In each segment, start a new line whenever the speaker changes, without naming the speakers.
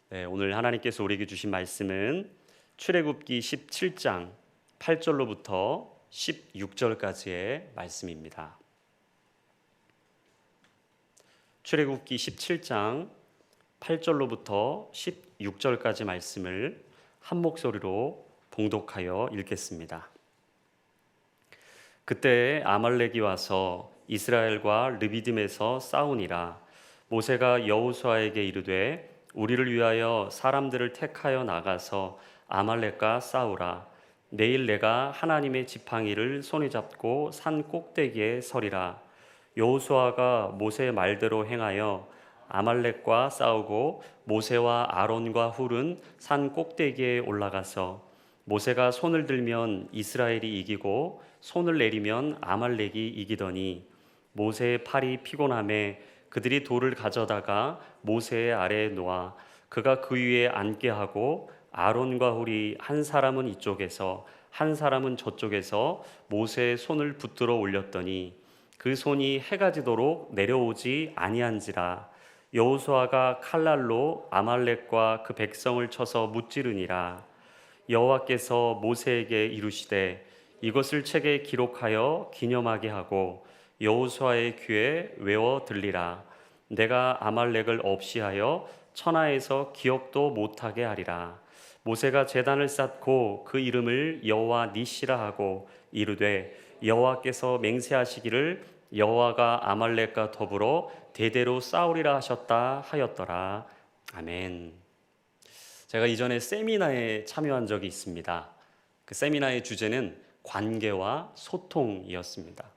네, 오늘 하나님께서 우리에게 주신 말씀은 출애굽기 17장 8절로부터 16절까지의 말씀입니다. 출애굽기 17장 8절로부터 16절까지 말씀을 한 목소리로 봉독하여 읽겠습니다. 그때 아말렉이 와서 이스라엘과 르비딤에서 싸우니라. 모세가 여호수아에게 이르되 우리를 위하여 사람들을 택하여 나가서 아말렉과 싸우라. 내일 내가 하나님의 지팡이를 손에 잡고 산 꼭대기에 서리라. 여호수아가 모세의 말대로 행하여 아말렉과 싸우고 모세와 아론과 훌은 산 꼭대기에 올라가서 모세가 손을 들면 이스라엘이 이기고 손을 내리면 아말렉이 이기더니 모세의 팔이 피곤함에 그들이 돌을 가져다가 모세의 아래에 놓아 그가 그 위에 앉게 하고 아론과 훌이 한 사람은 이쪽에서 한 사람은 저쪽에서 모세의 손을 붙들어 올렸더니 그 손이 해가 지도록 내려오지 아니한지라. 여호수아가 칼날로 아말렉과 그 백성을 쳐서 무찌르니라. 여호와께서 모세에게 이르시되 이것을 책에 기록하여 기념하게 하고 여호수아의 귀에 외워 들리라. 내가 아말렉을 없이하여 천하에서 기억도 못하게 하리라. 모세가 제단을 쌓고 그 이름을 여호와 니시라 하고 이르되 여호와께서 맹세하시기를 여호와가 아말렉과 더불어 대대로 싸우리라 하셨다 하였더라. 아멘. 제가 이전에 세미나에 참여한 적이 있습니다. 그 세미나의 주제는 관계와 소통이었습니다.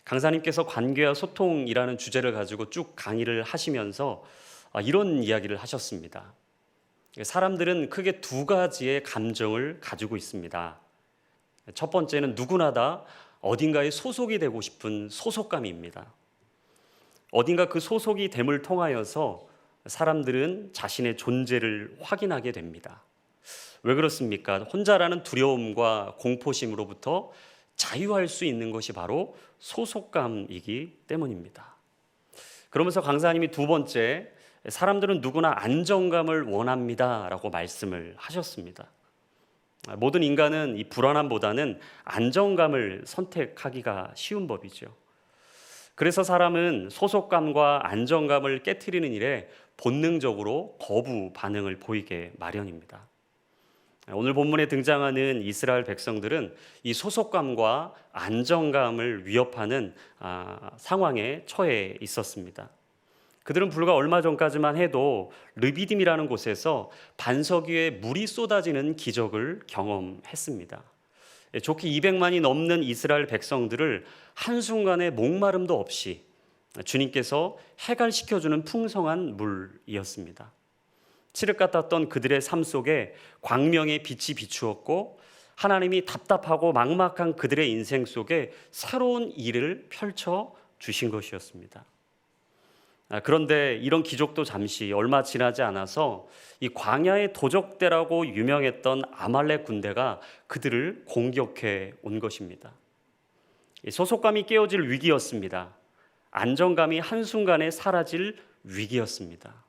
강사님께서 관계와 소통이라는 주제를 가지고 쭉 강의를 하시면서 이런 이야기를 하셨습니다. 사람들은 크게 두 가지의 감정을 가지고 있습니다. 첫 번째는 누구나 다 어딘가에 소속이 되고 싶은 소속감입니다. 어딘가 그 소속이 됨을 통하여서 사람들은 자신의 존재를 확인하게 됩니다. 왜 그렇습니까? 혼자라는 두려움과 공포심으로부터 자유할 수 있는 것이 바로 소속감이기 때문입니다. 그러면서 강사님이 두 번째, 사람들은 누구나 안정감을 원합니다 라고 말씀을 하셨습니다. 모든 인간은 이 불안함보다는 안정감을 선택하기가 쉬운 법이죠. 그래서 사람은 소속감과 안정감을 깨트리는 일에 본능적으로 거부 반응을 보이게 마련입니다. 오늘 본문에 등장하는 이스라엘 백성들은 이 소속감과 안정감을 위협하는 상황에 처해 있었습니다. 그들은 불과 얼마 전까지만 해도 르비딤이라는 곳에서 반석 위에 물이 쏟아지는 기적을 경험했습니다. 좋게 200만이 넘는 이스라엘 백성들을 한순간의 목마름도 없이 주님께서 해갈시켜주는 풍성한 물이었습니다. 칠흑 같았던 그들의 삶 속에 광명의 빛이 비추었고 하나님이 답답하고 막막한 그들의 인생 속에 새로운 일을 펼쳐 주신 것이었습니다. 그런데 이런 기적도 잠시 얼마 지나지 않아서 이 광야의 도적대라고 유명했던 아말렉 군대가 그들을 공격해 온 것입니다. 소속감이 깨어질 위기였습니다. 안정감이 한순간에 사라질 위기였습니다.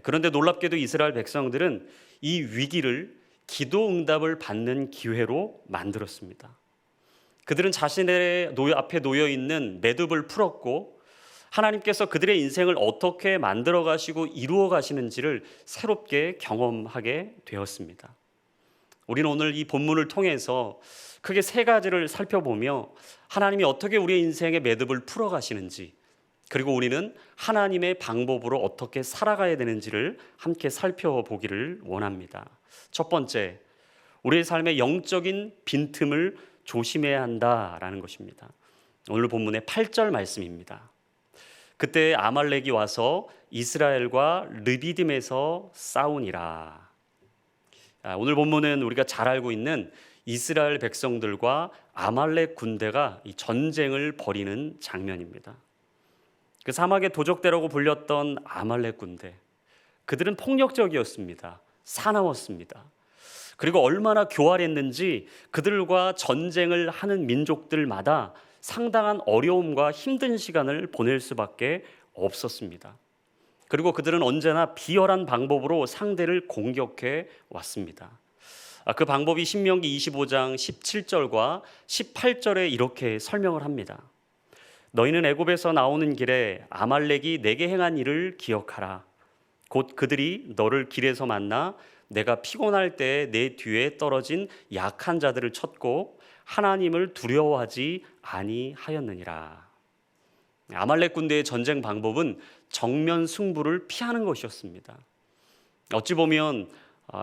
그런데 놀랍게도 이스라엘 백성들은 이 위기를 기도 응답을 받는 기회로 만들었습니다. 그들은 자신의 앞에 놓여 있는 매듭을 풀었고 하나님께서 그들의 인생을 어떻게 만들어 가시고 이루어 가시는지를 새롭게 경험하게 되었습니다. 우리는 오늘 이 본문을 통해서 크게 세 가지를 살펴보며 하나님이 어떻게 우리의 인생의 매듭을 풀어 가시는지, 그리고 우리는 하나님의 방법으로 어떻게 살아가야 되는지를 함께 살펴보기를 원합니다. 첫 번째, 우리의 삶의 영적인 빈틈을 조심해야 한다라는 것입니다. 오늘 본문의 8절 말씀입니다. 그때 아말렉이 와서 이스라엘과 르비딤에서 싸우니라. 오늘 본문은 우리가 잘 알고 있는 이스라엘 백성들과 아말렉 군대가 이 전쟁을 벌이는 장면입니다. 그 사막의 도적대라고 불렸던 아말렉 군대, 그들은 폭력적이었습니다. 사나웠습니다. 그리고 얼마나 교활했는지 그들과 전쟁을 하는 민족들마다 상당한 어려움과 힘든 시간을 보낼 수밖에 없었습니다. 그리고 그들은 언제나 비열한 방법으로 상대를 공격해 왔습니다. 그 방법이 신명기 25장 17절과 18절에 이렇게 설명을 합니다. 너희는 애굽에서 나오는 길에 아말렉이 내게 행한 일을 기억하라. 곧 그들이 너를 길에서 만나 내가 피곤할 때에 내 뒤에 떨어진 약한 자들을 쳤고 하나님을 두려워하지 아니하였느니라. 아말렉 군대의 전쟁 방법은 정면 승부를 피하는 것이었습니다. 어찌 보면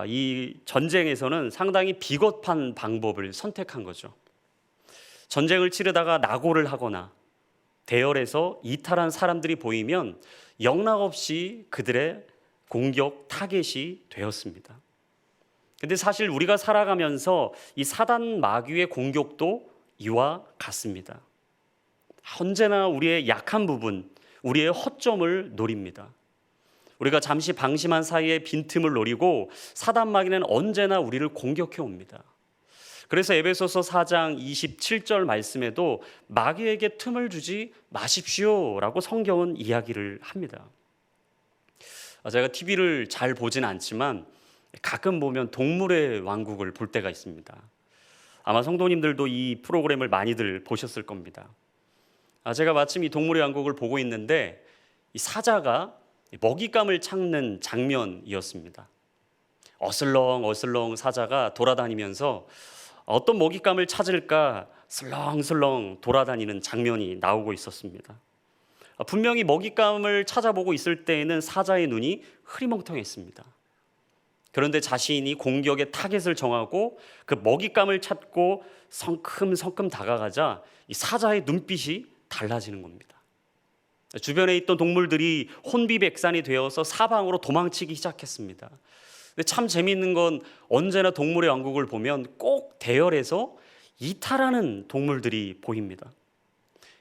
이 전쟁에서는 상당히 비겁한 방법을 선택한 거죠. 전쟁을 치르다가 낙오를 하거나 대열에서 이탈한 사람들이 보이면 영락없이 그들의 공격 타겟이 되었습니다. 근데 사실 우리가 살아가면서 이 사단 마귀의 공격도 이와 같습니다. 언제나 우리의 약한 부분, 우리의 허점을 노립니다. 우리가 잠시 방심한 사이에 빈틈을 노리고 사단 마귀는 언제나 우리를 공격해 옵니다. 그래서 에베소서 4장 27절 말씀에도 마귀에게 틈을 주지 마십시오라고 성경은 이야기를 합니다. 제가 TV를 잘 보진 않지만 가끔 보면 동물의 왕국을 볼 때가 있습니다. 아마 성도님들도 이 프로그램을 많이들 보셨을 겁니다. 제가 마침 이 동물의 왕국을 보고 있는데 이 사자가 먹잇감을 찾는 장면이었습니다. 어슬렁 사자가 돌아다니면서 어떤 먹잇감을 찾을까 슬렁슬렁 돌아다니는 장면이 나오고 있었습니다. 분명히 먹잇감을 찾아보고 있을 때에는 사자의 눈이 흐리멍텅했습니다. 그런데 자신이 공격의 타겟을 정하고 그 먹잇감을 찾고 성큼성큼 다가가자 이 사자의 눈빛이 달라지는 겁니다. 주변에 있던 동물들이 혼비백산이 되어서 사방으로 도망치기 시작했습니다. 근데 참 재미있는 건 언제나 동물의 왕국을 보면 꼭 대열에서 이탈하는 동물들이 보입니다.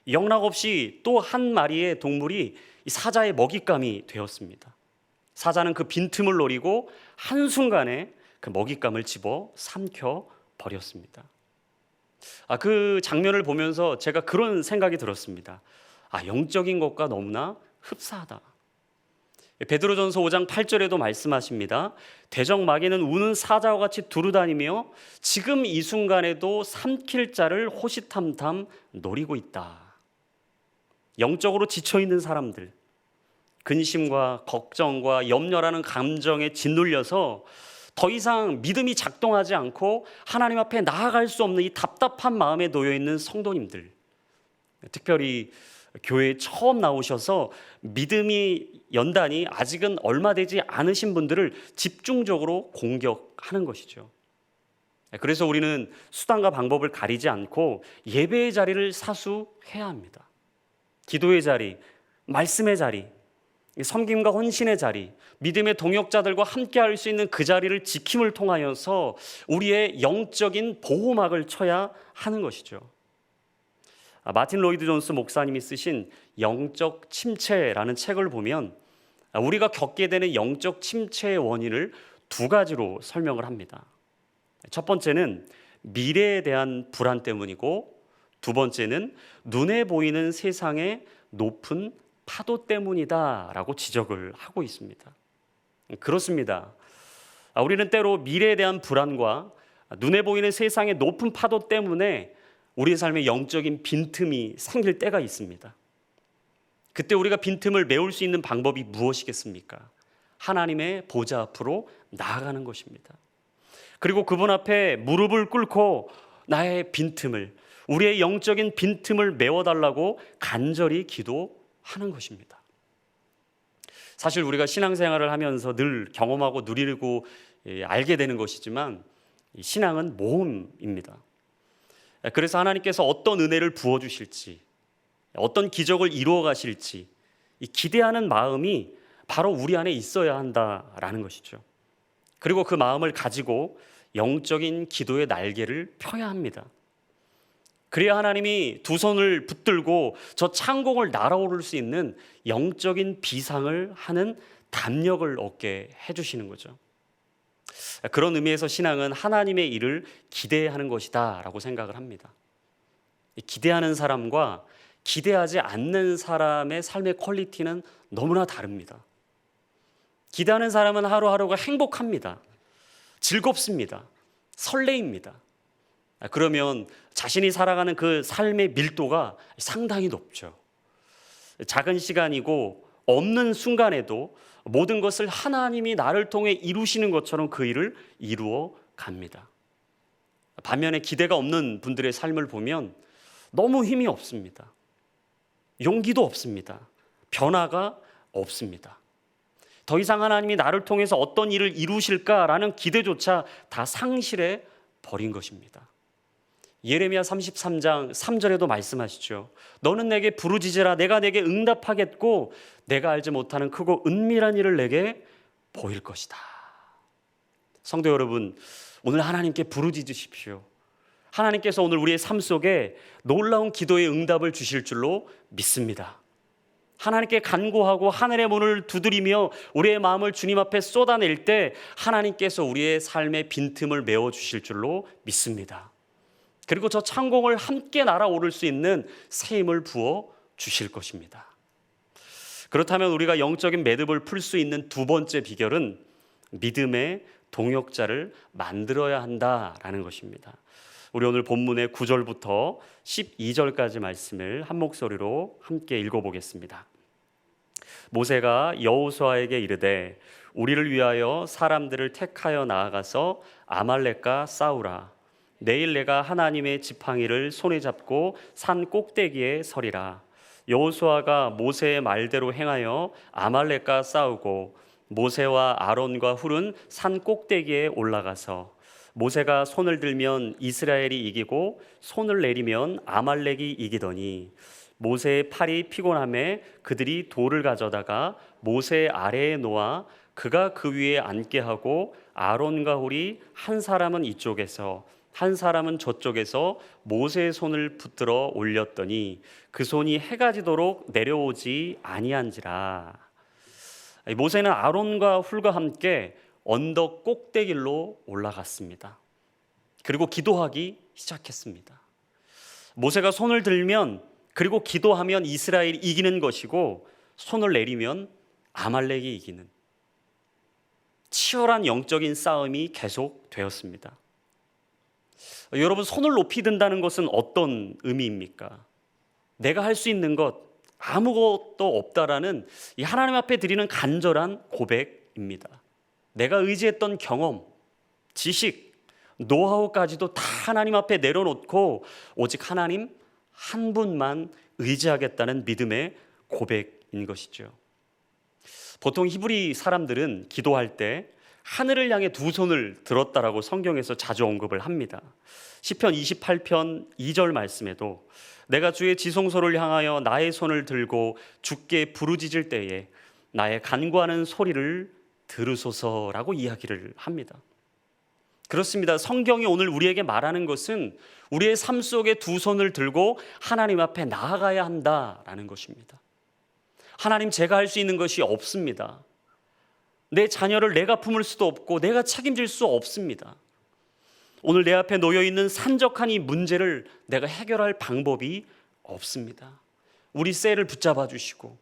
영락없이 또 한 마리의 동물이 이 사자의 먹잇감이 되었습니다. 사자는 그 빈틈을 노리고 한순간에 그 먹잇감을 집어 삼켜 버렸습니다. 그 장면을 보면서 제가 그런 생각이 들었습니다. 영적인 것과 너무나 흡사하다. 베드로전서 5장 8절에도 말씀하십니다. 대적 마귀는 우는 사자와 같이 두루다니며 지금 이 순간에도 삼킬 자를 호시탐탐 노리고 있다. 영적으로 지쳐있는 사람들, 근심과 걱정과 염려라는 감정에 짓눌려서 더 이상 믿음이 작동하지 않고 하나님 앞에 나아갈 수 없는 이 답답한 마음에 놓여있는 성도님들, 특별히 교회에 처음 나오셔서 믿음이 연단이 아직은 얼마 되지 않으신 분들을 집중적으로 공격하는 것이죠. 그래서 우리는 수단과 방법을 가리지 않고 예배의 자리를 사수해야 합니다. 기도의 자리, 말씀의 자리, 섬김과 헌신의 자리, 믿음의 동역자들과 함께 할 수 있는 그 자리를 지킴을 통하여서 우리의 영적인 보호막을 쳐야 하는 것이죠. 마틴 로이드 존스 목사님이 쓰신 영적 침체라는 책을 보면 우리가 겪게 되는 영적 침체의 원인을 두 가지로 설명을 합니다. 첫 번째는 미래에 대한 불안 때문이고, 두 번째는 눈에 보이는 세상의 높은 파도 때문이다라고 지적을 하고 있습니다. 그렇습니다. 우리는 때로 미래에 대한 불안과 눈에 보이는 세상의 높은 파도 때문에 우리의 삶에 영적인 빈틈이 생길 때가 있습니다. 그때 우리가 빈틈을 메울 수 있는 방법이 무엇이겠습니까? 하나님의 보좌 앞으로 나아가는 것입니다. 그리고 그분 앞에 무릎을 꿇고 나의 빈틈을, 우리의 영적인 빈틈을 메워달라고 간절히 기도하는 것입니다. 사실 우리가 신앙생활을 하면서 늘 경험하고 누리고 알게 되는 것이지만 신앙은 모험입니다. 그래서 하나님께서 어떤 은혜를 부어주실지, 어떤 기적을 이루어 가실지 이 기대하는 마음이 바로 우리 안에 있어야 한다라는 것이죠. 그리고 그 마음을 가지고 영적인 기도의 날개를 펴야 합니다. 그래야 하나님이 두 손을 붙들고 저 창공을 날아오를 수 있는 영적인 비상을 하는 담력을 얻게 해주시는 거죠. 그런 의미에서 신앙은 하나님의 일을 기대하는 것이다 라고 생각을 합니다. 기대하는 사람과 기대하지 않는 사람의 삶의 퀄리티는 너무나 다릅니다. 기도하는 사람은 하루하루가 행복합니다. 즐겁습니다. 설레입니다. 그러면 자신이 살아가는 그 삶의 밀도가 상당히 높죠. 작은 시간이고 없는 순간에도 모든 것을 하나님이 나를 통해 이루시는 것처럼 그 일을 이루어 갑니다. 반면에 기대가 없는 분들의 삶을 보면 너무 힘이 없습니다. 용기도 없습니다. 변화가 없습니다. 더 이상 하나님이 나를 통해서 어떤 일을 이루실까라는 기대조차 다 상실해 버린 것입니다. 예레미야 33장 3절에도 말씀하시죠. 너는 내게 부르짖으라. 내가 내게 응답하겠고 내가 알지 못하는 크고 은밀한 일을 내게 보일 것이다. 성도 여러분, 오늘 하나님께 부르짖으십시오. 하나님께서 오늘 우리의 삶 속에 놀라운 기도의 응답을 주실 줄로 믿습니다. 하나님께 간구하고 하늘의 문을 두드리며 우리의 마음을 주님 앞에 쏟아낼 때 하나님께서 우리의 삶의 빈틈을 메워주실 줄로 믿습니다. 그리고 저 창공을 함께 날아오를 수 있는 새 힘을 부어 주실 것입니다. 그렇다면 우리가 영적인 매듭을 풀 수 있는 두 번째 비결은 믿음의 동역자를 만들어야 한다라는 것입니다. 우리 오늘 본문의 9절부터 12절까지 말씀을 한 목소리로 함께 읽어보겠습니다. 모세가 여호수아에게 이르되 우리를 위하여 사람들을 택하여 나아가서 아말렉과 싸우라. 내일 내가 하나님의 지팡이를 손에 잡고 산 꼭대기에 서리라. 여호수아가 모세의 말대로 행하여 아말렉과 싸우고 모세와 아론과 훌은 산 꼭대기에 올라가서 모세가 손을 들면 이스라엘이 이기고 손을 내리면 아말렉이 이기더니 모세의 팔이 피곤함에 그들이 돌을 가져다가 모세 아래에 놓아 그가 그 위에 앉게 하고 아론과 훌이 한 사람은 이쪽에서 한 사람은 저쪽에서 모세의 손을 붙들어 올렸더니 그 손이 해가 지도록 내려오지 아니한지라. 모세는 아론과 훌과 함께 언덕 꼭대기로 올라갔습니다. 그리고 기도하기 시작했습니다. 모세가 손을 들면 그리고 기도하면 이스라엘이 이기는 것이고 손을 내리면 아말렉이 이기는 치열한 영적인 싸움이 계속되었습니다. 여러분, 손을 높이 든다는 것은 어떤 의미입니까? 내가 할 수 있는 것 아무것도 없다라는 이 하나님 앞에 드리는 간절한 고백입니다. 내가 의지했던 경험, 지식, 노하우까지도 다 하나님 앞에 내려놓고 오직 하나님 한 분만 의지하겠다는 믿음의 고백인 것이죠. 보통 히브리 사람들은 기도할 때 하늘을 향해 두 손을 들었다라고 성경에서 자주 언급을 합니다. 시편 28편 2절 말씀에도 내가 주의 지성소를 향하여 나의 손을 들고 주께 부르짖을 때에 나의 간구하는 소리를 들으소서라고 이야기를 합니다. 그렇습니다. 성경이 오늘 우리에게 말하는 것은 우리의 삶 속에 두 손을 들고 하나님 앞에 나아가야 한다라는 것입니다. 하나님, 제가 할 수 있는 것이 없습니다. 내 자녀를 내가 품을 수도 없고 내가 책임질 수 없습니다. 오늘 내 앞에 놓여 있는 산적한 이 문제를 내가 해결할 방법이 없습니다. 우리 셀을 붙잡아 주시고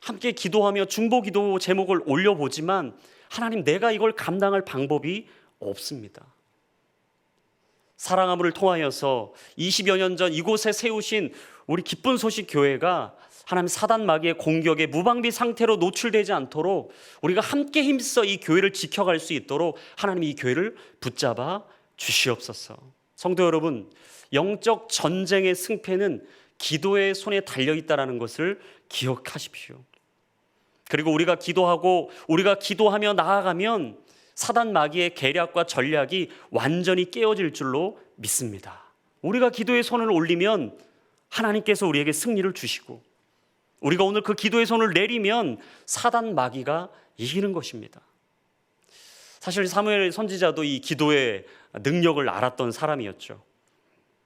함께 기도하며 중보기도 제목을 올려보지만 하나님, 내가 이걸 감당할 방법이 없습니다. 사랑함을 통하여서 20여 년 전 이곳에 세우신 우리 기쁜 소식 교회가 하나님 사단 마귀의 공격에 무방비 상태로 노출되지 않도록 우리가 함께 힘써 이 교회를 지켜갈 수 있도록 하나님 이 교회를 붙잡아 주시옵소서. 성도 여러분, 영적 전쟁의 승패는 기도의 손에 달려있다는 것을 기억하십시오. 그리고 우리가 기도하며 나아가면 사단 마귀의 계략과 전략이 완전히 깨어질 줄로 믿습니다. 우리가 기도의 손을 올리면 하나님께서 우리에게 승리를 주시고 우리가 오늘 그 기도의 손을 내리면 사단 마귀가 이기는 것입니다. 사실 사무엘 선지자도 이 기도의 능력을 알았던 사람이었죠.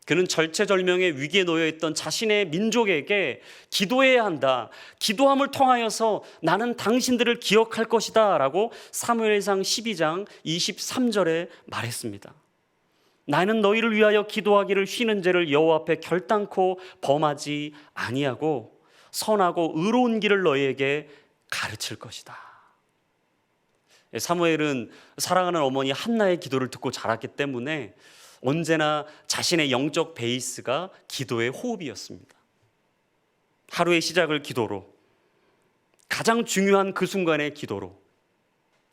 그는 절체절명의 위기에 놓여 있던 자신의 민족에게 기도해야 한다. 기도함을 통하여서 나는 당신들을 기억할 것이다 라고 사무엘상 12장 23절에 말했습니다. 나는 너희를 위하여 기도하기를 쉬는 죄를 여호와 앞에 결단코 범하지 아니하고 선하고 의로운 길을 너희에게 가르칠 것이다. 사무엘은 사랑하는 어머니 한나의 기도를 듣고 자랐기 때문에 언제나 자신의 영적 베이스가 기도의 호흡이었습니다. 하루의 시작을 기도로, 가장 중요한 그 순간의 기도로,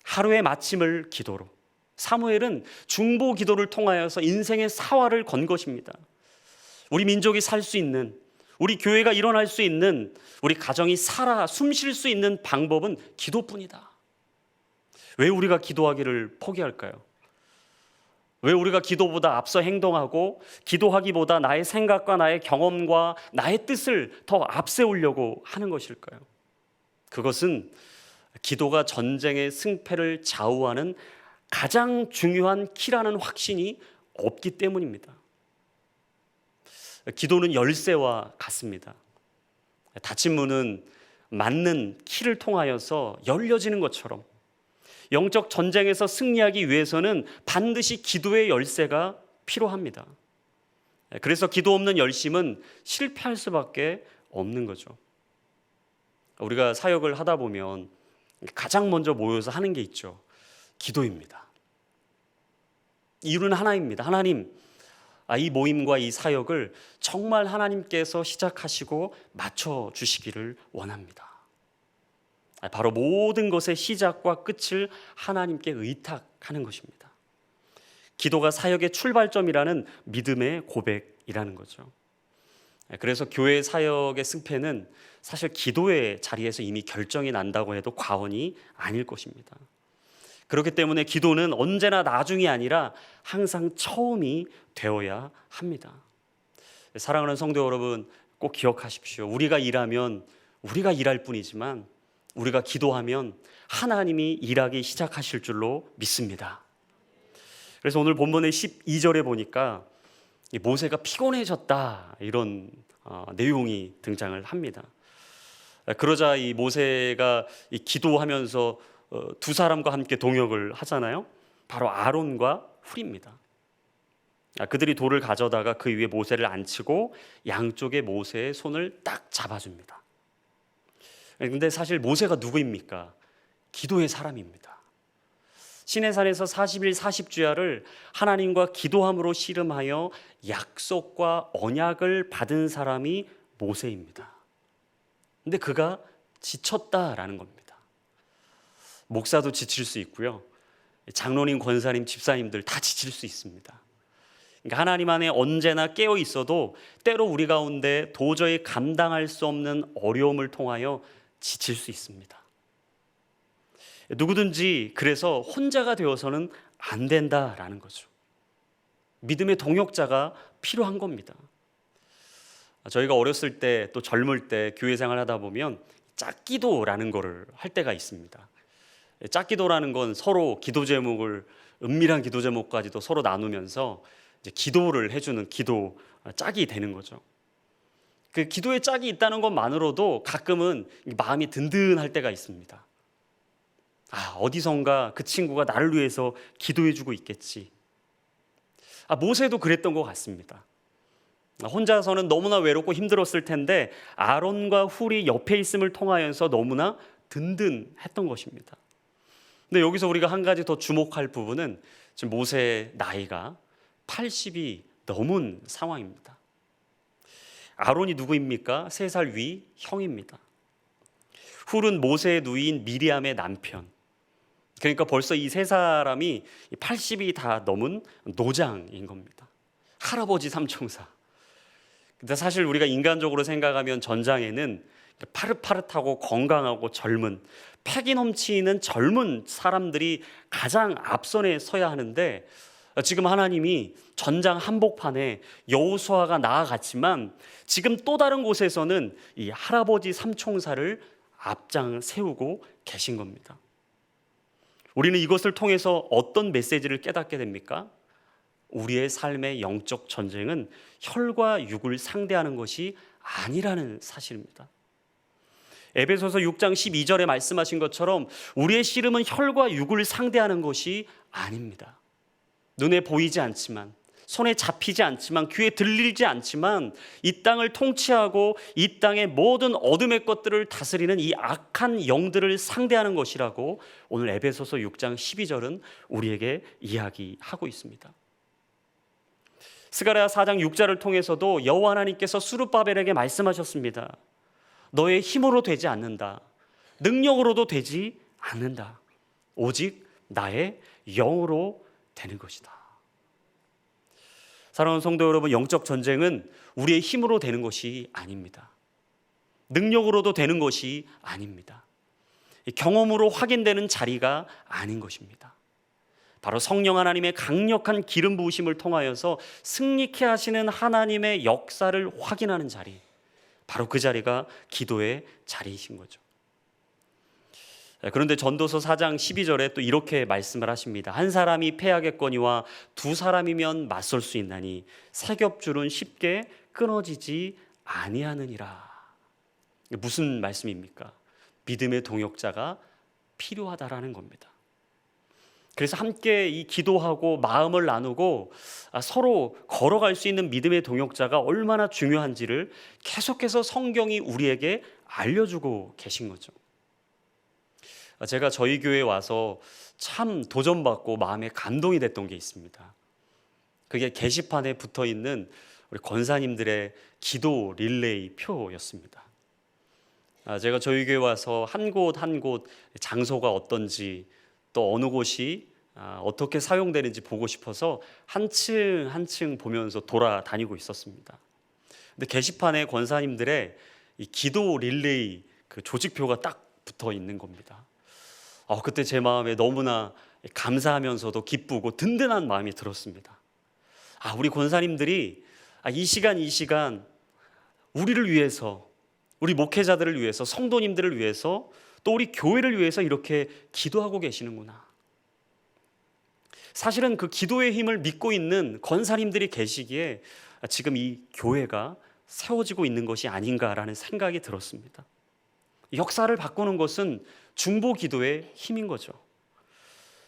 하루의 마침을 기도로, 사무엘은 중보 기도를 통하여서 인생의 사활을 건 것입니다. 우리 민족이 살 수 있는, 우리 교회가 일어날 수 있는, 우리 가정이 살아 숨 쉴 수 있는 방법은 기도뿐이다. 왜 우리가 기도하기를 포기할까요? 왜 우리가 기도보다 앞서 행동하고 기도하기보다 나의 생각과 나의 경험과 나의 뜻을 더 앞세우려고 하는 것일까요? 그것은 기도가 전쟁의 승패를 좌우하는 가장 중요한 키라는 확신이 없기 때문입니다. 기도는 열쇠와 같습니다. 닫힌 문은 맞는 키를 통하여서 열려지는 것처럼 영적 전쟁에서 승리하기 위해서는 반드시 기도의 열쇠가 필요합니다. 그래서 기도 없는 열심은 실패할 수밖에 없는 거죠. 우리가 사역을 하다 보면 가장 먼저 모여서 하는 게 있죠. 기도입니다. 이유는 하나입니다. 하나님, 이 모임과 이 사역을 정말 하나님께서 시작하시고 맞춰 주시기를 원합니다. 바로 모든 것의 시작과 끝을 하나님께 의탁하는 것입니다. 기도가 사역의 출발점이라는 믿음의 고백이라는 거죠. 그래서 교회 사역의 승패는 사실 기도의 자리에서 이미 결정이 난다고 해도 과언이 아닐 것입니다. 그렇기 때문에 기도는 언제나 나중이 아니라 항상 처음이 되어야 합니다. 사랑하는 성도 여러분, 꼭 기억하십시오. 우리가 일하면 우리가 일할 뿐이지만 우리가 기도하면 하나님이 일하기 시작하실 줄로 믿습니다. 그래서 오늘 본문의 12절에 보니까 모세가 피곤해졌다, 이런 내용이 등장을 합니다. 그러자 이 모세가 기도하면서 두 사람과 함께 동역을 하잖아요. 바로 아론과 훌입니다. 그들이 돌을 가져다가 그 위에 모세를 앉히고 양쪽에 모세의 손을 딱 잡아줍니다. 근데 사실 모세가 누구입니까? 기도의 사람입니다. 시내산에서 40일 40주야를 하나님과 기도함으로 씨름하여 약속과 언약을 받은 사람이 모세입니다. 근데 그가 지쳤다라는 겁니다. 목사도 지칠 수 있고요, 장로님, 권사님, 집사님들 다 지칠 수 있습니다. 그러니까 하나님 안에 언제나 깨어 있어도 때로 우리 가운데 도저히 감당할 수 없는 어려움을 통하여 지칠 수 있습니다. 누구든지 그래서 혼자가 되어서는 안 된다라는 거죠. 믿음의 동역자가 필요한 겁니다. 저희가 어렸을 때 또 젊을 때 교회 생활하다 보면 짝기도라는 거를 할 때가 있습니다. 짝기도라는 건 서로 기도 제목을, 은밀한 기도 제목까지도 서로 나누면서 이제 기도를 해주는 기도 짝이 되는 거죠. 그 기도의 짝이 있다는 것만으로도 가끔은 마음이 든든할 때가 있습니다. 어디선가 그 친구가 나를 위해서 기도해주고 있겠지. 모세도 그랬던 것 같습니다. 혼자서는 너무나 외롭고 힘들었을 텐데 아론과 훌이 옆에 있음을 통하여서 너무나 든든했던 것입니다. 근데 여기서 우리가 한 가지 더 주목할 부분은 지금 모세의 나이가 80이 넘은 상황입니다. 아론이 누구입니까? 3살 위 형입니다. 훌은 모세의 누이인 미리암의 남편. 그러니까 벌써 이 세 사람이 80이 다 넘은 노장인 겁니다. 할아버지 삼총사. 근데 사실 우리가 인간적으로 생각하면 전장에는 파릇파릇하고 건강하고 젊은, 패기 넘치는 젊은 사람들이 가장 앞선에 서야 하는데, 지금 하나님이 전장 한복판에 여호수아가 나아갔지만 지금 또 다른 곳에서는 이 할아버지 삼총사를 앞장 세우고 계신 겁니다. 우리는 이것을 통해서 어떤 메시지를 깨닫게 됩니까? 우리의 삶의 영적 전쟁은 혈과 육을 상대하는 것이 아니라는 사실입니다. 에베소서 6장 12절에 말씀하신 것처럼 우리의 씨름은 혈과 육을 상대하는 것이 아닙니다. 눈에 보이지 않지만, 손에 잡히지 않지만, 귀에 들리지 않지만 이 땅을 통치하고 이 땅의 모든 어둠의 것들을 다스리는 이 악한 영들을 상대하는 것이라고 오늘 에베소서 6장 12절은 우리에게 이야기하고 있습니다. 스가랴 4장 6절을 통해서도 여호와 하나님께서 스룹바벨에게 말씀하셨습니다. 너의 힘으로 되지 않는다. 능력으로도 되지 않는다. 오직 나의 영으로 되는 것이다. 사랑하는 성도 여러분, 영적 전쟁은 우리의 힘으로 되는 것이 아닙니다. 능력으로도 되는 것이 아닙니다. 경험으로 확인되는 자리가 아닌 것입니다. 바로 성령 하나님의 강력한 기름 부으심을 통하여서 승리케 하시는 하나님의 역사를 확인하는 자리, 바로 그 자리가 기도의 자리이신 거죠. 그런데 전도서 4장 12절에 또 이렇게 말씀을 하십니다. 한 사람이 패하겠거니와 두 사람이면 맞설 수 있나니 세 겹줄은 쉽게 끊어지지 아니하느니라. 무슨 말씀입니까? 믿음의 동역자가 필요하다라는 겁니다. 그래서 함께 이 기도하고 마음을 나누고 서로 걸어갈 수 있는 믿음의 동역자가 얼마나 중요한지를 계속해서 성경이 우리에게 알려주고 계신 거죠. 제가 저희 교회에 와서 참 도전받고 마음에 감동이 됐던 게 있습니다. 그게 게시판에 붙어 있는 우리 권사님들의 기도 릴레이 표였습니다. 제가 저희 교회에 와서 한 곳 한 곳 장소가 어떤지, 또 어느 곳이 어떻게 사용되는지 보고 싶어서 한 층 한 층 보면서 돌아다니고 있었습니다. 근데 게시판에 권사님들의 이 기도 릴레이 그 조직표가 딱 붙어 있는 겁니다. 그때 제 마음에 너무나 감사하면서도 기쁘고 든든한 마음이 들었습니다. 우리 권사님들이 이 시간 우리를 위해서, 우리 목회자들을 위해서, 성도님들을 위해서, 또 우리 교회를 위해서 이렇게 기도하고 계시는구나. 사실은 그 기도의 힘을 믿고 있는 권사님들이 계시기에 지금 이 교회가 세워지고 있는 것이 아닌가라는 생각이 들었습니다. 역사를 바꾸는 것은 중보 기도의 힘인 거죠.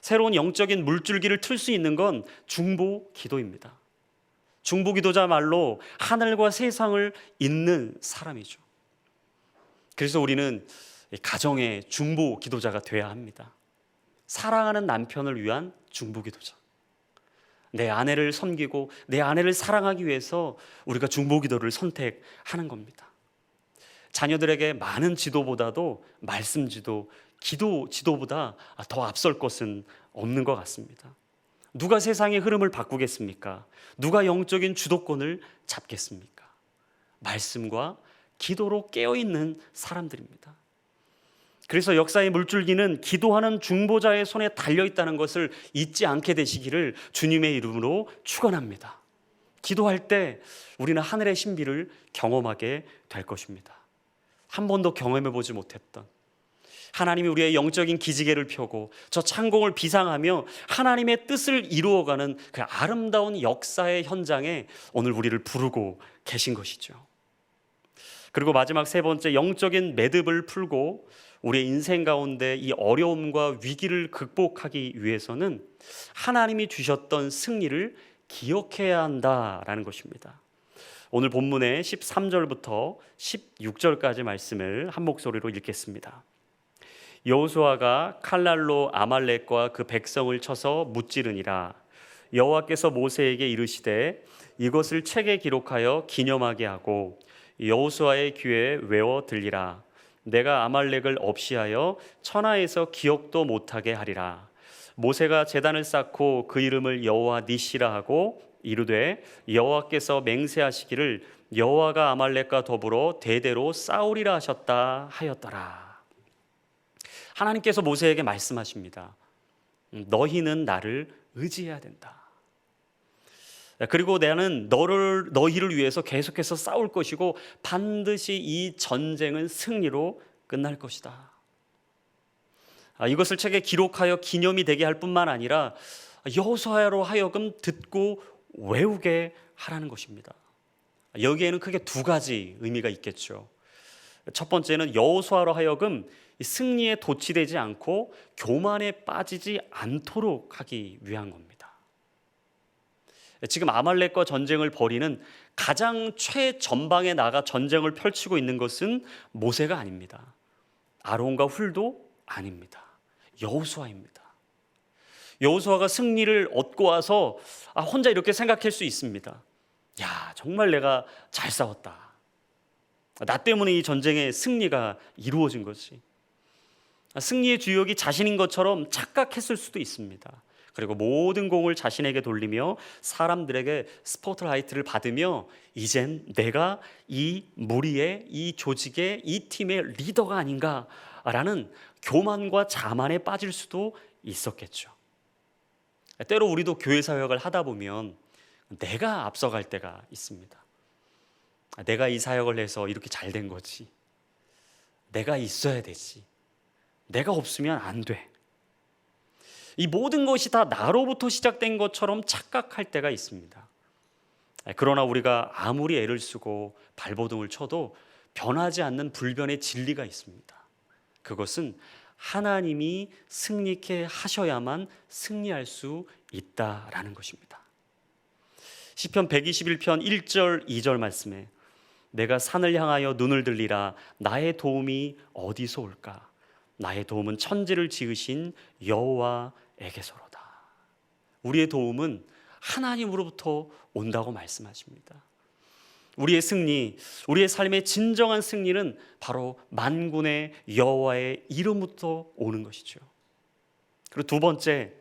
새로운 영적인 물줄기를 틀 수 있는 건 중보 기도입니다. 중보 기도자 말로 하늘과 세상을 잇는 사람이죠. 그래서 우리는 가정의 중보 기도자가 돼야 합니다. 사랑하는 남편을 위한 중보 기도자. 내 아내를 섬기고 내 아내를 사랑하기 위해서 우리가 중보 기도를 선택하는 겁니다. 자녀들에게 많은 지도보다도 말씀 지도, 기도 지도보다 더 앞설 것은 없는 것 같습니다. 누가 세상의 흐름을 바꾸겠습니까? 누가 영적인 주도권을 잡겠습니까? 말씀과 기도로 깨어있는 사람들입니다. 그래서 역사의 물줄기는 기도하는 중보자의 손에 달려있다는 것을 잊지 않게 되시기를 주님의 이름으로 축원합니다. 기도할 때 우리는 하늘의 신비를 경험하게 될 것입니다. 한 번도 경험해보지 못했던 하나님이 우리의 영적인 기지개를 펴고 저 창공을 비상하며 하나님의 뜻을 이루어가는 그 아름다운 역사의 현장에 오늘 우리를 부르고 계신 것이죠. 그리고 마지막 세 번째, 영적인 매듭을 풀고 우리의 인생 가운데 이 어려움과 위기를 극복하기 위해서는 하나님이 주셨던 승리를 기억해야 한다라는 것입니다. 오늘 본문의 13절부터 16절까지 말씀을 한 목소리로 읽겠습니다. 여호수아가 칼날로 아말렉과 그 백성을 쳐서 무찌르니라. 여호와께서 모세에게 이르시되 이것을 책에 기록하여 기념하게 하고 여호수아의 귀에 외워 들리라. 내가 아말렉을 없이하여 천하에서 기억도 못하게 하리라. 모세가 제단을 쌓고 그 이름을 여호와 니시라 하고 이르되 여호와께서 맹세하시기를 여호와가 아말렉과 더불어 대대로 싸우리라 하셨다 하였더라. 하나님께서 모세에게 말씀하십니다. 너희는 나를 의지해야 된다. 그리고 나는 너희를 위해서 계속해서 싸울 것이고 반드시 이 전쟁은 승리로 끝날 것이다. 이것을 책에 기록하여 기념이 되게 할 뿐만 아니라 여호수아로 하여금 듣고 외우게 하라는 것입니다. 여기에는 크게 두 가지 의미가 있겠죠. 첫 번째는 여호수아로 하여금 승리에 도취되지 않고 교만에 빠지지 않도록 하기 위한 겁니다. 지금 아말렉과 전쟁을 벌이는 가장 최전방에 나가 전쟁을 펼치고 있는 것은 모세가 아닙니다. 아론과 훌도 아닙니다. 여호수아입니다. 여호수아가 승리를 얻고 와서 혼자 이렇게 생각할 수 있습니다. 야, 정말 내가 잘 싸웠다. 나 때문에 이 전쟁의 승리가 이루어진 거지. 승리의 주역이 자신인 것처럼 착각했을 수도 있습니다. 그리고 모든 공을 자신에게 돌리며 사람들에게 스포트라이트를 받으며 이젠 내가 이 무리의, 이 조직의, 이 팀의 리더가 아닌가라는 교만과 자만에 빠질 수도 있었겠죠. 때로 우리도 교회 사역을 하다 보면 내가 앞서갈 때가 있습니다. 내가 이 사역을 해서 이렇게 잘 된 거지. 내가 있어야 되지. 내가 없으면 안 돼. 이 모든 것이 다 나로부터 시작된 것처럼 착각할 때가 있습니다. 그러나 우리가 아무리 애를 쓰고 발버둥을 쳐도 변하지 않는 불변의 진리가 있습니다. 그것은 하나님이 승리케 하셔야만 승리할 수 있다라는 것입니다. 시편 121편 1절 2절 말씀에 내가 산을 향하여 눈을 들리라 나의 도움이 어디서 올까? 나의 도움은 천지를 지으신 여호와에게서로다. 우리의 도움은 하나님으로부터 온다고 말씀하십니다. 우리의 승리, 우리의 삶의 진정한 승리는 바로 만군의 여호와의 이름부터 오는 것이죠. 그리고 두 번째,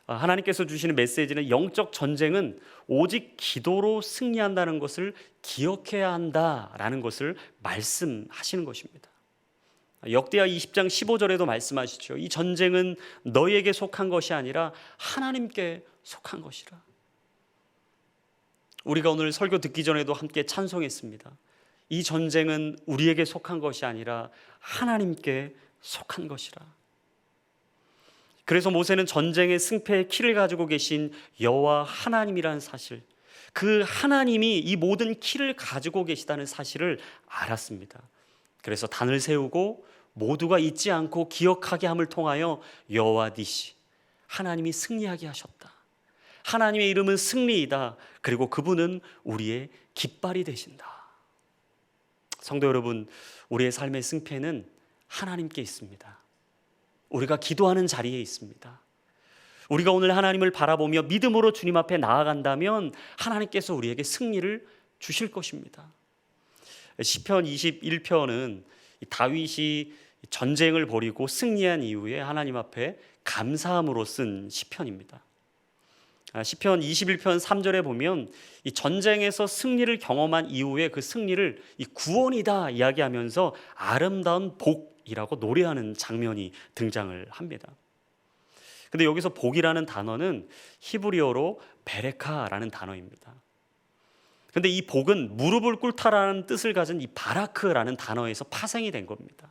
하나님께서 주시는 메시지는 영적 전쟁은 오직 기도로 승리한다는 것을 기억해야 한다라는 것을 말씀하시는 것입니다. 역대하 20장 15절에도 말씀하시죠. 이 전쟁은 너희에게 속한 것이 아니라 하나님께 속한 것이라. 우리가 오늘 설교 듣기 전에도 함께 찬송했습니다. 이 전쟁은 우리에게 속한 것이 아니라 하나님께 속한 것이라. 그래서 모세는 전쟁의 승패의 키를 가지고 계신 여호와 하나님이라는 사실, 그 하나님이 이 모든 키를 가지고 계시다는 사실을 알았습니다. 그래서 단을 세우고 모두가 잊지 않고 기억하게 함을 통하여 여호와 니시, 하나님이 승리하게 하셨다. 하나님의 이름은 승리이다. 그리고 그분은 우리의 깃발이 되신다. 성도 여러분, 우리의 삶의 승패는 하나님께 있습니다. 우리가 기도하는 자리에 있습니다. 우리가 오늘 하나님을 바라보며 믿음으로 주님 앞에 나아간다면 하나님께서 우리에게 승리를 주실 것입니다. 시편 21편은 다윗이 전쟁을 벌이고 승리한 이후에 하나님 앞에 감사함으로 쓴 시편입니다. 시편 21편 3절에 보면 이 전쟁에서 승리를 경험한 이후에 그 승리를 이 구원이다 이야기하면서 아름다운 복이라고 노래하는 장면이 등장을 합니다. 근데 여기서 복이라는 단어는 히브리어로 베레카라는 단어입니다. 근데 이 복은 무릎을 꿇다라는 뜻을 가진 이 바라크라는 단어에서 파생이 된 겁니다.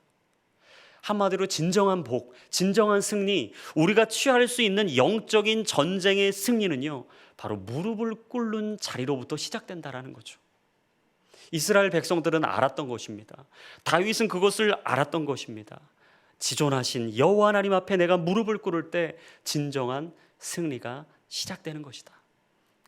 한마디로 진정한 복, 진정한 승리, 우리가 취할 수 있는 영적인 전쟁의 승리는요, 바로 무릎을 꿇는 자리로부터 시작된다라는 거죠. 이스라엘 백성들은 알았던 것입니다. 다윗은 그것을 알았던 것입니다. 지존하신 여호와 하나님 앞에 내가 무릎을 꿇을 때 진정한 승리가 시작되는 것이다.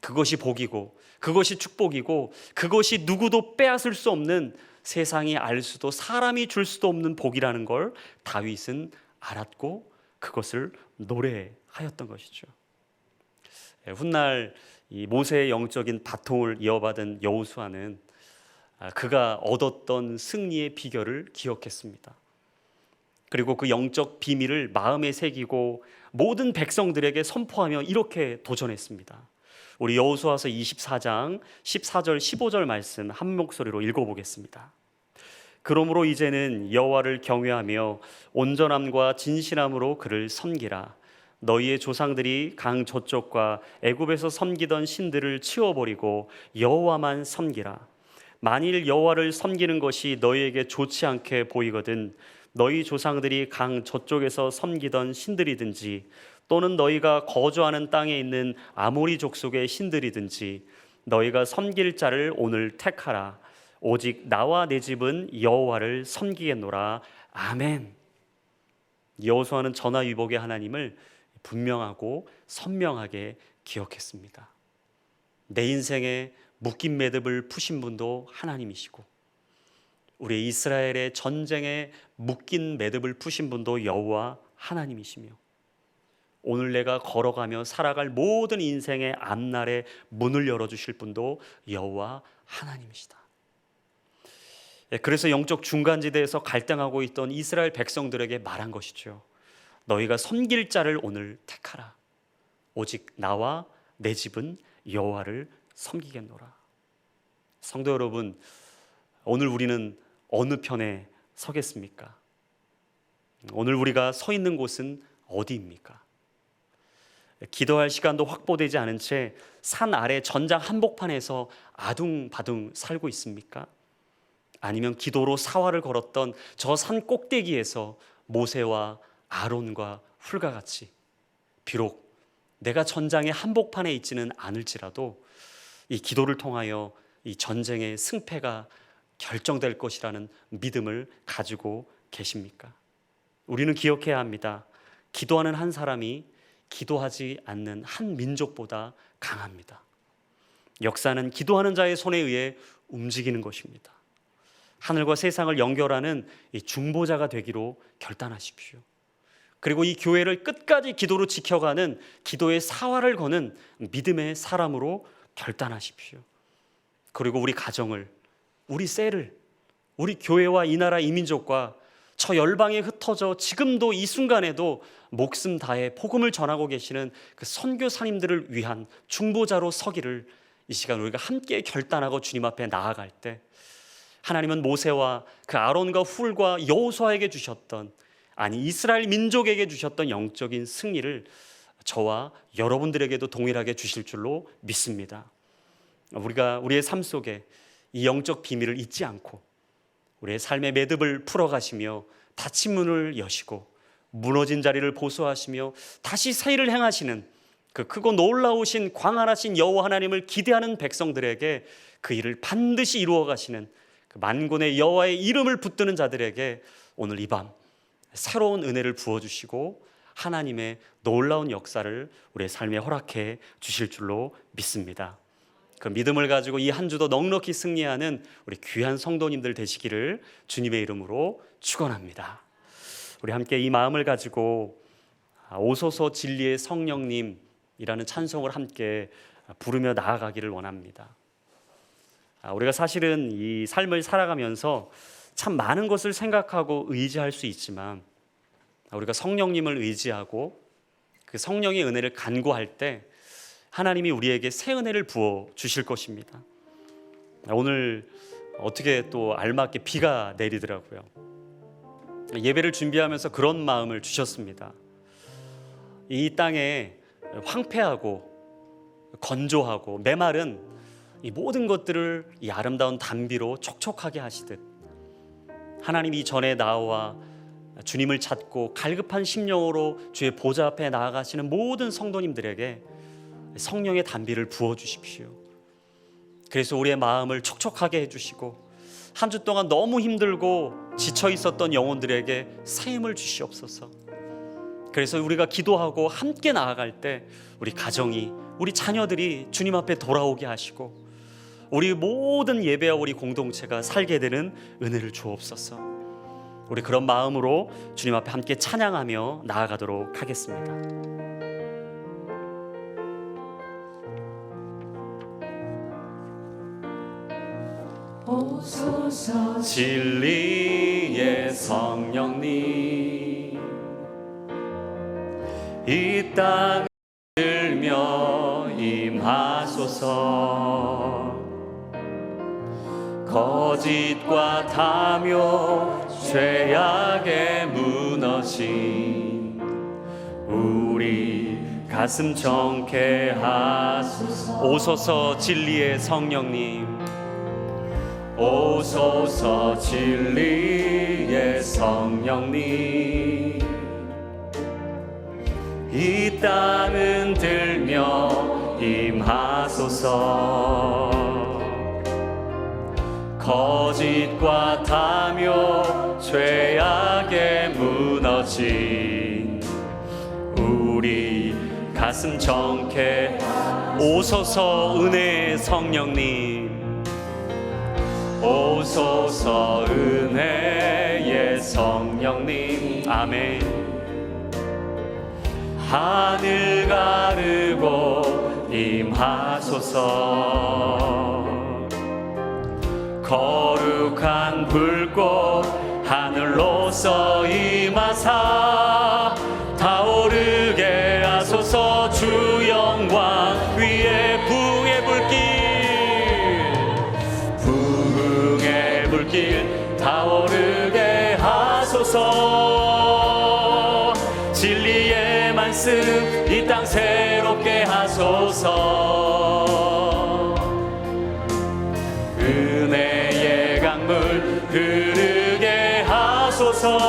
그것이 복이고, 그것이 축복이고, 그것이 누구도 빼앗을 수 없는, 세상이 알 수도 사람이 줄 수도 없는 복이라는 걸 다윗은 알았고 그것을 노래하였던 것이죠. 훗날 이 모세의 영적인 바통을 이어받은 여호수아는 그가 얻었던 승리의 비결을 기억했습니다. 그리고 그 영적 비밀을 마음에 새기고 모든 백성들에게 선포하며 이렇게 도전했습니다. 우리 여호수아서 24장 14절 15절 말씀 한 목소리로 읽어보겠습니다. 그러므로 이제는 여호와를 경외하며 온전함과 진실함으로 그를 섬기라. 너희의 조상들이 강 저쪽과 애굽에서 섬기던 신들을 치워버리고 여호와만 섬기라. 만일 여호와를 섬기는 것이 너희에게 좋지 않게 보이거든 너희 조상들이 강 저쪽에서 섬기던 신들이든지 또는 너희가 거주하는 땅에 있는 아모리 족속의 신들이든지 너희가 섬길 자를 오늘 택하라. 오직 나와 내 집은 여호와를 섬기겠노라. 아멘. 여호수아는 전화위복의 하나님을 분명하고 선명하게 기억했습니다. 내 인생에 묶인 매듭을 푸신 분도 하나님이시고, 우리 이스라엘의 전쟁에 묶인 매듭을 푸신 분도 여호와 하나님이시며, 오늘 내가 걸어가며 살아갈 모든 인생의 앞날에 문을 열어주실 분도 여호와 하나님이시다. 그래서 영적 중간지대에서 갈등하고 있던 이스라엘 백성들에게 말한 것이죠. 너희가 섬길 자를 오늘 택하라. 오직 나와 내 집은 여호와를 섬기겠노라. 성도 여러분, 오늘 우리는 어느 편에 서겠습니까? 오늘 우리가 서 있는 곳은 어디입니까? 기도할 시간도 확보되지 않은 채 산 아래 전장 한복판에서 아둥바둥 살고 있습니까? 아니면 기도로 사활을 걸었던 저 산 꼭대기에서 모세와 아론과 훌과 같이 비록 내가 전장의 한복판에 있지는 않을지라도 이 기도를 통하여 이 전쟁의 승패가 결정될 것이라는 믿음을 가지고 계십니까? 우리는 기억해야 합니다. 기도하는 한 사람이 기도하지 않는 한 민족보다 강합니다. 역사는 기도하는 자의 손에 의해 움직이는 것입니다. 하늘과 세상을 연결하는 이 중보자가 되기로 결단하십시오. 그리고 이 교회를 끝까지 기도로 지켜가는 기도의 사활을 거는 믿음의 사람으로 결단하십시오. 그리고 우리 가정을, 우리 셀을, 우리 교회와 이 나라 이 민족과 저 열방에 흩어져 지금도 이 순간에도 목숨 다해 복음을 전하고 계시는 그 선교사님들을 위한 중보자로 서기를 이 시간 우리가 함께 결단하고 주님 앞에 나아갈 때, 하나님은 모세와 그 아론과 훌과 여호수아에게 주셨던, 아니 이스라엘 민족에게 주셨던 영적인 승리를 저와 여러분들에게도 동일하게 주실 줄로 믿습니다. 우리가 우리의 삶 속에 이 영적 비밀을 잊지 않고 우리의 삶의 매듭을 풀어가시며 닫힌 문을 여시고 무너진 자리를 보수하시며 다시 새 일을 행하시는 그 크고 놀라우신 광활하신 여호와 하나님을 기대하는 백성들에게 그 일을 반드시 이루어 가시는 그 만군의 여호와의 이름을 붙드는 자들에게 오늘 이 밤 새로운 은혜를 부어주시고 하나님의 놀라운 역사를 우리의 삶에 허락해 주실 줄로 믿습니다. 그 믿음을 가지고 이 한 주도 넉넉히 승리하는 우리 귀한 성도님들 되시기를 주님의 이름으로 축원합니다. 우리 함께 이 마음을 가지고 오소서 진리의 성령님이라는 찬송을 함께 부르며 나아가기를 원합니다. 우리가 사실은 이 삶을 살아가면서 참 많은 것을 생각하고 의지할 수 있지만, 우리가 성령님을 의지하고 그 성령의 은혜를 간구할 때 하나님이 우리에게 새 은혜를 부어 주실 것입니다. 오늘 어떻게 또 알맞게 비가 내리더라고요. 예배를 준비하면서 그런 마음을 주셨습니다. 이 땅에 황폐하고 건조하고 메마른 이 모든 것들을 이 아름다운 단비로 촉촉하게 하시듯, 하나님이 전에 나와 주님을 찾고 갈급한 심령으로 주의 보좌 앞에 나아가시는 모든 성도님들에게 성령의 단비를 부어주십시오. 그래서 우리의 마음을 촉촉하게 해주시고 한 주 동안 너무 힘들고 지쳐 있었던 영혼들에게 새 힘을 주시옵소서. 그래서 우리가 기도하고 함께 나아갈 때 우리 가정이, 우리 자녀들이 주님 앞에 돌아오게 하시고 우리 모든 예배와 우리 공동체가 살게 되는 은혜를 주옵소서. 우리 그런 마음으로 주님 앞에 함께 찬양하며 나아가도록 하겠습니다. 오소서 진리의 성령님, 이 땅을 들며 임하소서. 거짓과 탐욕 죄악에 무너진 우리 가슴 정케 하소서. 오소서 진리의 성령님, 오소서 진리의 성령님, 이 땅은 들며 임하소서. 거짓과 탐욕 죄악에 무너진 우리 가슴 정케 오소서 은혜의 성령님, 오소서 은혜의 성령님. 아멘. 하늘 가르고 임하소서. 거룩한 불꽃 하늘로서 임하사 타오르게 하소서. 주 영광 위에 부흥의 불길 타오르게 하소서. 진리의 말씀 이 땅 새롭게 하소서. 은혜의 강물 흐르게 하소서.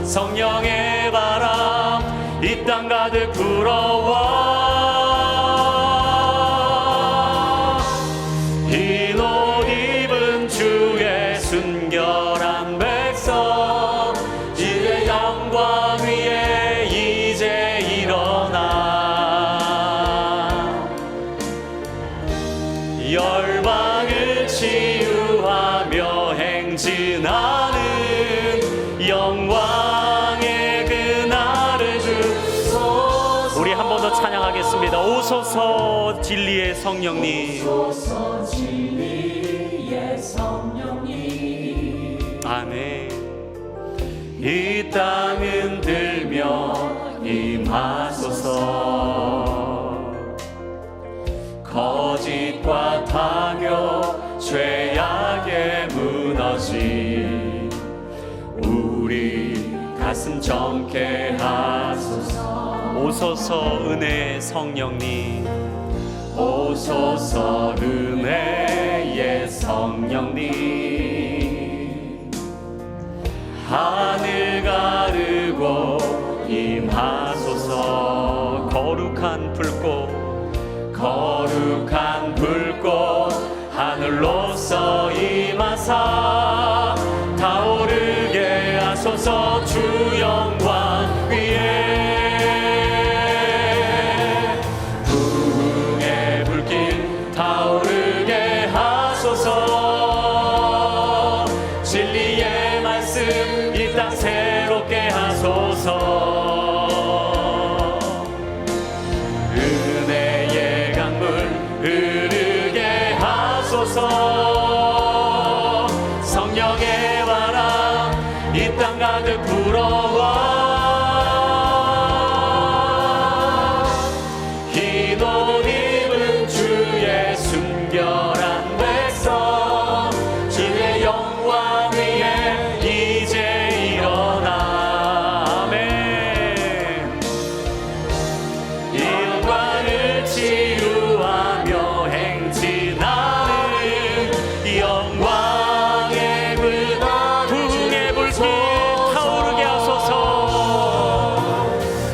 성령의 바람 이 땅 가득 불어와 흰 옷 입은 주의 순결한 백성 주의 영광 위에 이제 일어나 열방을 치유하며 행진하는 영광의 그날을 주소서. 우리 한 번 더 찬양하겠습니다. 오소서 진리의 성령님, 오소서 진리의 성령님. 아멘. 이 땅 흔들며 임하소서. 거짓과 탐욕 죄악에 무너진 우리 가슴 정케 하소서. 오소서 은혜의 성령님, 오소서 은혜의 성령님. 하늘 가르고 임하소서. 거룩한 불꽃 하늘로서 임하사 타오르게 하소서. 주 영광 위에 부흥의 불길 타오르게 하소서. 진리의 말씀 이 땅 새롭게 하소서. 은혜의 강물 흐르게 하소서. 성령의 바람 이 땅 가득 불어와 흰 옷 입은 주의 순결한 백성 주의 영광 위에 이제 일어나. 아멘. 이 영광을 치유하며 행진하는 영광의 그날 부흥의 불길 타오르게 하소서.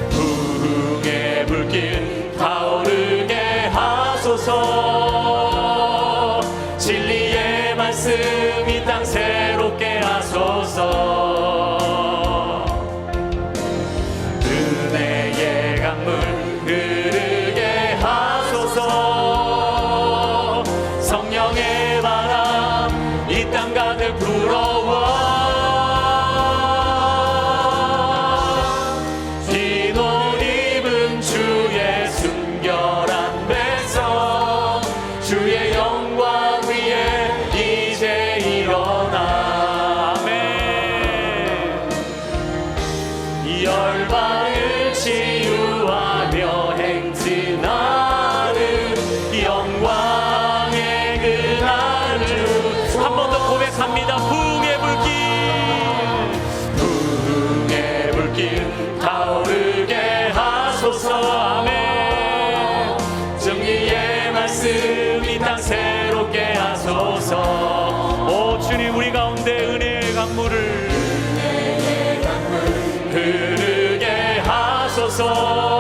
부흥의 불길 타오르게 하소서. 진리의 말씀 이 땅 새롭게 하소서. 은혜의 강물 흐르게 하소서. 성령의 바람 이 땅 가득 불어와 흰 옷 입은 주의 순결한 백성 주의 영광 위에 이제 일어나. 아멘. 열방을 치유하며 행진하는 영광의 그날을 한 번 더 고백합니다. 부흥의 불길 타오르게 하소서. 아멘. 정의의 말씀 이 땅 새롭게 하소서. 오 주님, 우리 가운데 은혜의 강물을 흐르게 하소서.